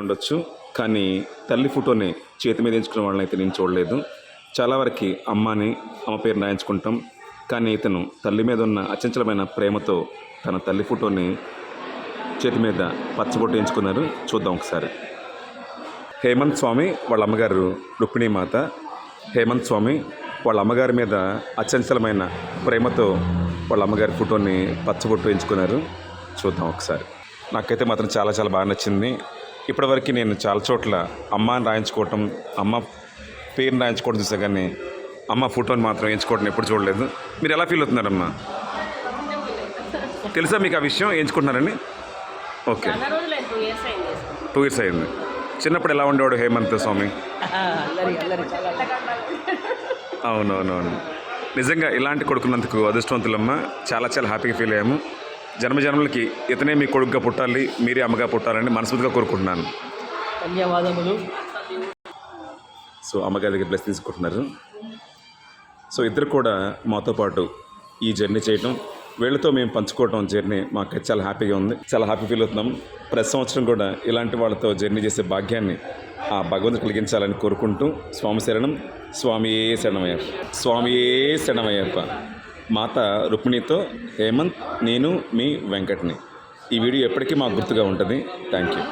ఉండొచ్చు. కానీ తల్లి ఫోటోని చేతి మీద ఎంచుకునే వాళ్ళని అయితే నేను చూడలేదు. చాలా వరకు అమ్మ పేరుని రాయించుకుంటాం. కానీ ఇతను తల్లి మీద ఉన్న అచంచలమైన ప్రేమతో తన తల్లి ఫోటోని చేతి మీద పచ్చబొట్టు ఎంచుకున్నారు. చూద్దాం ఒకసారి. హేమంత్ స్వామి వాళ్ళ అమ్మగారు రుక్మిణీమాత. హేమంత్ స్వామి వాళ్ళ అమ్మగారి మీద అచంచలమైన ప్రేమతో వాళ్ళ అమ్మగారి ఫోటోని పచ్చబొట్టు ఎంచుకున్నారు. చూద్దాం ఒకసారి. నాకైతే మాత్రం చాలా చాలా బాగా నచ్చింది. ఇప్పటివరకు నేను చాలా చోట్ల అమ్మ అని రాయించుకోవటం, అమ్మ పేరుని రాయించుకోవడం చూసా, కానీ అమ్మ ఫోటోని మాత్రం ఎంచుకోవడం ఎప్పుడు చూడలేదు. మీరు ఎలా ఫీల్ అవుతున్నారమ్మా? తెలుసా మీకు ఆ విషయం ఎంచుకుంటున్నారని? ఓకే, 2 years అయింది. చిన్నప్పుడు ఎలా ఉండేవాడు హేమంత్ స్వామి? అవునవునవును, నిజంగా ఇలాంటి కొడుకున్నందుకు అదృష్టవంతులమ్మ. చాలా చాలా హ్యాపీగా ఫీల్ అయ్యాము. జన్మలకి ఇతనే మీ కొడుకుగా పుట్టాలి, మీరే అమ్మగా పుట్టాలని మనస్ఫూర్తిగా కోరుకుంటున్నాను. ధన్యవాదములు. సో అమ్మగారి దగ్గర బ్లెస్ తీసుకుంటున్నారు. సో ఇద్దరు కూడా మాతో పాటు ఈ జర్నీ చేయటం, వీళ్ళతో మేము పంచుకోవటం జర్నీ మాకు చాలా హ్యాపీగా ఉంది. చాలా హ్యాపీ ఫీల్ అవుతున్నాం. ప్రతి సంవత్సరం కూడా ఇలాంటి వాళ్ళతో జర్నీ చేసే భాగ్యాన్ని ఆ భగవంతుడు కలిగించాలని కోరుకుంటూ, స్వామి శరణం. స్వామియే శరణమయ్యప్ప. స్వామియే శరణమయ్యప్ప. మాత రుక్మిణితో హేమంత్, నేను మీ వెంకట్ని. ఈ వీడియో ఎప్పటికీ మాకు గుర్తుగా ఉంటుంది. Thank you.